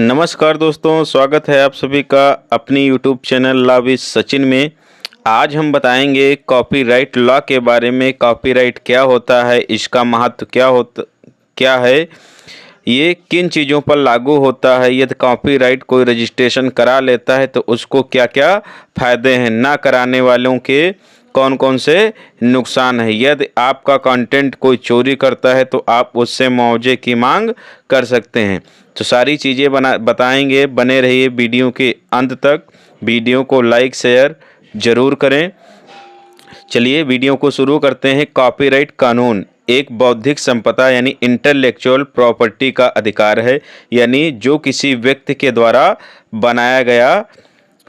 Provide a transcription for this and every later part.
नमस्कार दोस्तों, स्वागत है आप सभी का अपनी YouTube channel law with Sachin में। आज हम बताएंगे कॉपीराइट लॉ के बारे में। कॉपीराइट क्या होता है, इसका महत्व क्या है, ये किन चीज़ों पर लागू होता है, यदि कॉपीराइट कोई रजिस्ट्रेशन करा लेता है तो उसको क्या क्या फ़ायदे हैं, ना कराने वालों के कौन कौन से नुकसान है। यदि आपका कंटेंट कोई चोरी करता है तो आप उससे मुआवजे की मांग कर सकते हैं। तो सारी चीज़ें बताएंगे, बने रहिए वीडियो के अंत तक। वीडियो को लाइक शेयर ज़रूर करें। चलिए वीडियो को शुरू करते हैं। कॉपीराइट कानून एक बौद्धिक संपदा यानी इंटेलेक्चुअल प्रॉपर्टी का अधिकार है, यानी जो किसी व्यक्ति के द्वारा बनाया गया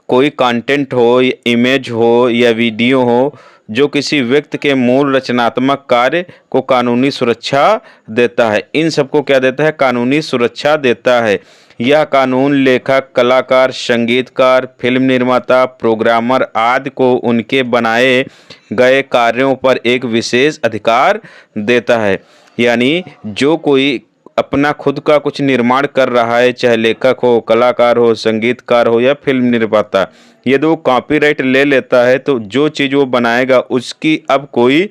कोई कंटेंट हो, इमेज हो या वीडियो हो, जो किसी व्यक्ति के मूल रचनात्मक कार्य को कानूनी सुरक्षा देता है। इन सबको क्या देता है? कानूनी सुरक्षा देता है। यह कानून लेखक, कलाकार, संगीतकार, फिल्म निर्माता, प्रोग्रामर आदि को उनके बनाए गए कार्यों पर एक विशेष अधिकार देता है। यानी जो कोई अपना खुद का कुछ निर्माण कर रहा है, चाहे लेखक हो, कलाकार हो, संगीतकार हो या फिल्म निर्माता, यदि वो कॉपीराइट ले लेता है तो जो चीज़ वो बनाएगा उसकी अब कोई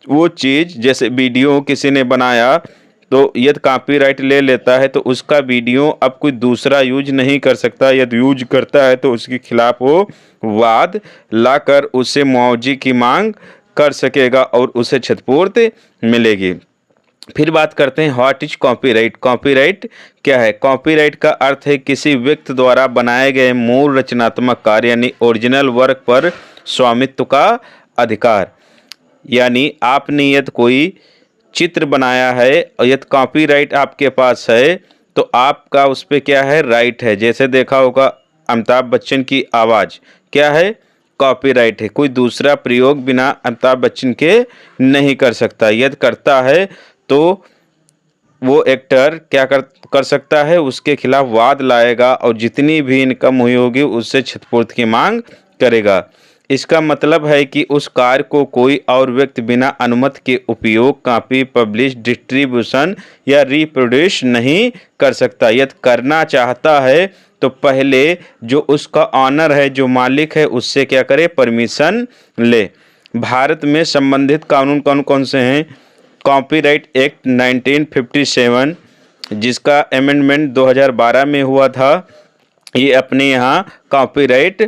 वो चीज़, जैसे वीडियो किसी ने बनाया तो यदि कॉपीराइट ले लेता है तो उसका वीडियो अब कोई दूसरा यूज नहीं कर सकता। यदि यूज करता है तो उसके खिलाफ वो वाद लाकर उससे मुआवजे की मांग कर सकेगा और उसे क्षतिपूर्ति मिलेगी। फिर बात करते हैं व्हाट इज कॉपीराइट। कॉपीराइट क्या है? कॉपीराइट का अर्थ है किसी व्यक्ति द्वारा बनाए गए मूल रचनात्मक कार्य यानी ओरिजिनल वर्क पर स्वामित्व का अधिकार। यानी आपने यदि कोई चित्र बनाया है और यदि कॉपीराइट आपके पास है तो आपका उस पर क्या है? राइट है। जैसे देखा होगा अमिताभ बच्चन की आवाज़ क्या है? कॉपीराइट है। कोई दूसरा प्रयोग बिना अमिताभ बच्चन के नहीं कर सकता। यदि करता है तो वो एक्टर क्या कर सकता है? उसके खिलाफ वाद लाएगा और जितनी भी इनकम हुई होगी उससे क्षतिपूर्ति की मांग करेगा। इसका मतलब है कि उस कार्य को कोई और व्यक्ति बिना अनुमति के उपयोग, कॉपी, पब्लिश, डिस्ट्रीब्यूशन या रिप्रोड्यूस नहीं कर सकता। यदि करना चाहता है तो पहले जो उसका ऑनर है, जो मालिक है, उससे क्या करे? परमिशन ले। भारत में संबंधित कानून कौन कौन से हैं? कॉपीराइट एक्ट 1957, जिसका अमेंडमेंट 2012 में हुआ था, ये अपने यहाँ कॉपीराइट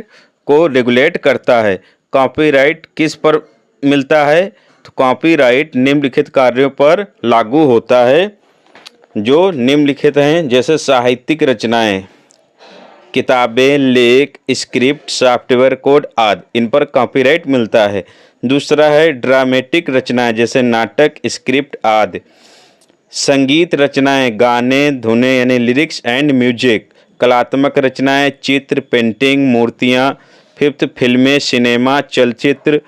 को रेगुलेट करता है। कॉपीराइट किस पर मिलता है? तो कॉपीराइट निम्नलिखित कार्यों पर लागू होता है, जो निम्नलिखित हैं, जैसे साहित्यिक रचनाएं, किताबें, लेख, स्क्रिप्ट, सॉफ्टवेयर कोड आदि, इन पर कॉपीराइट मिलता है। दूसरा है ड्रामेटिक रचनाएं, जैसे नाटक, स्क्रिप्ट आदि। संगीत रचनाएं, गाने, धुनें यानी लिरिक्स एंड म्यूजिक। कलात्मक रचनाएं, चित्र, पेंटिंग, मूर्तियां। फिफ्थ, फिल्में, सिनेमा, चलचित्र,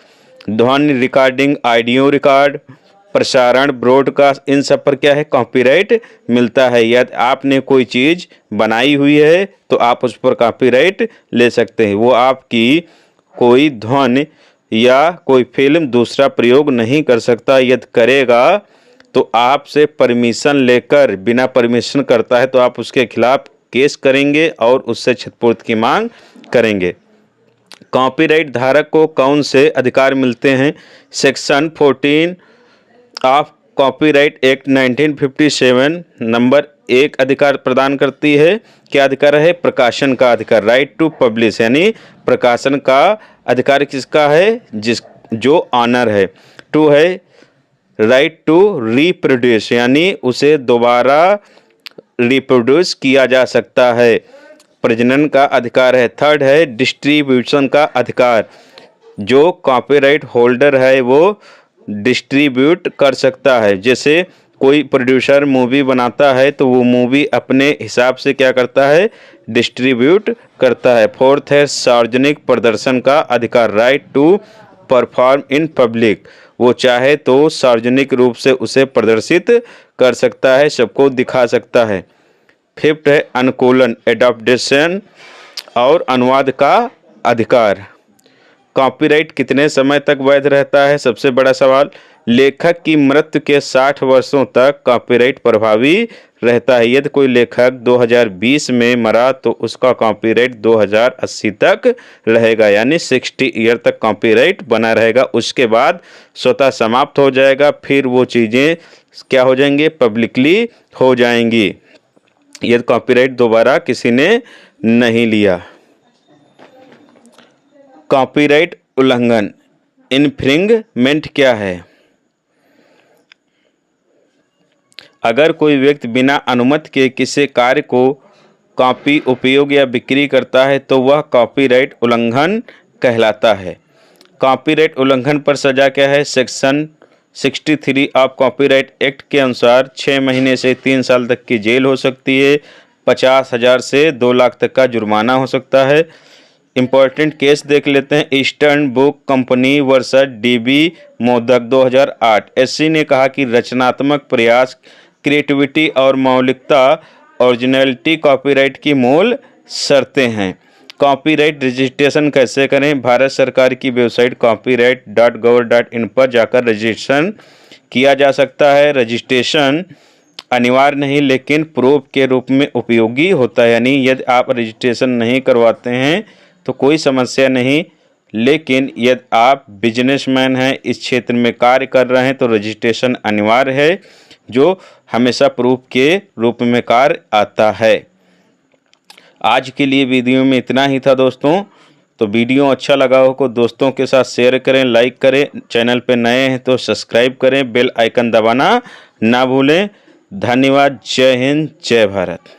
ध्वनि रिकॉर्डिंग, ऑडियो रिकॉर्ड, प्रसारण, ब्रॉडकास्ट, इन सब पर क्या है? कॉपीराइट मिलता है। यदि आपने कोई चीज़ बनाई हुई है तो आप उस पर कॉपीराइट ले सकते हैं। वो आपकी कोई ध्वनि या कोई फिल्म दूसरा प्रयोग नहीं कर सकता। यदि करेगा तो आपसे परमिशन लेकर, बिना परमिशन करता है तो आप उसके खिलाफ केस करेंगे और उससे क्षतिपूर्ति की मांग करेंगे। कॉपीराइट धारक को कौन से अधिकार मिलते हैं? Section 14 of copyright act 1957 number 1 अधिकार प्रदान करती है। क्या अधिकार है? प्रकाशन का अधिकार, राइट टू पब्लिश, यानी प्रकाशन का अधिकार किसका है? जो ऑनर है। 2 है राइट टू रिप्रोड्यूस, यानी उसे दोबारा रिप्रोड्यूस किया जा सकता है, प्रजनन का अधिकार है। 3 है डिस्ट्रीब्यूशन का अधिकार, जो कॉपीराइट होल्डर है वो डिस्ट्रीब्यूट कर सकता है। जैसे कोई प्रोड्यूसर मूवी बनाता है तो वो मूवी अपने हिसाब से क्या करता है? डिस्ट्रीब्यूट करता है। 4th है सार्वजनिक प्रदर्शन का अधिकार, right to perform in public, वो चाहे तो सार्वजनिक रूप से उसे प्रदर्शित कर सकता है, सबको दिखा सकता है। 5th है अनुकूलन, एडॉप्टेशन और अनुवाद का अधिकार। कॉपीराइट कितने समय तक वैध रहता है? सबसे बड़ा सवाल। लेखक की मृत्यु के 60 वर्षों तक कॉपीराइट प्रभावी रहता है। यदि कोई लेखक 2020 में मरा तो उसका कॉपीराइट 2080 तक रहेगा, यानी 60 ईयर तक कॉपीराइट बना रहेगा। उसके बाद स्वतः समाप्त हो जाएगा, फिर वो चीज़ें क्या हो जाएंगे, पब्लिकली हो जाएंगी यदि कॉपीराइट दोबारा किसी ने नहीं लिया। कॉपीराइट उल्लंघन इन्फ्रिंगमेंट क्या है? अगर कोई व्यक्ति बिना अनुमति के किसी कार्य को कॉपी, उपयोग या बिक्री करता है तो वह कॉपीराइट उल्लंघन कहलाता है। कॉपीराइट उल्लंघन पर सजा क्या है? सेक्शन 63 ऑफ कॉपीराइट एक्ट के अनुसार 6 महीने से 3 साल तक की जेल हो सकती है, 50,000 से 2 लाख तक का जुर्माना हो सकता है। इम्पोर्टेंट केस देख लेते हैं। Eastern book company versus dB modak 2008। SC ने कहा कि रचनात्मक प्रयास, क्रिएटिविटी और मौलिकता, ओरिजिनलिटी कॉपीराइट की मूल शर्तें हैं। कॉपीराइट रजिस्ट्रेशन कैसे करें? भारत सरकार की वेबसाइट copyright.gov.in पर जाकर रजिस्ट्रेशन किया जा सकता है। रजिस्ट्रेशन अनिवार्य नहीं लेकिन प्रूफ के रूप में उपयोगी होता है, यानी यदि आप रजिस्ट्रेशन नहीं करवाते हैं तो कोई समस्या नहीं, लेकिन यदि आप बिजनेसमैन हैं, इस क्षेत्र में कार्य कर रहे हैं तो रजिस्ट्रेशन अनिवार्य है, जो हमेशा प्रूफ के रूप में कार्य आता है। आज के लिए वीडियो में इतना ही था दोस्तों। तो वीडियो अच्छा लगा हो तो दोस्तों के साथ शेयर करें, लाइक करें, चैनल पे नए हैं तो सब्सक्राइब करें, बेल आइकन दबाना ना भूलें। धन्यवाद। जय हिंद, जय भारत।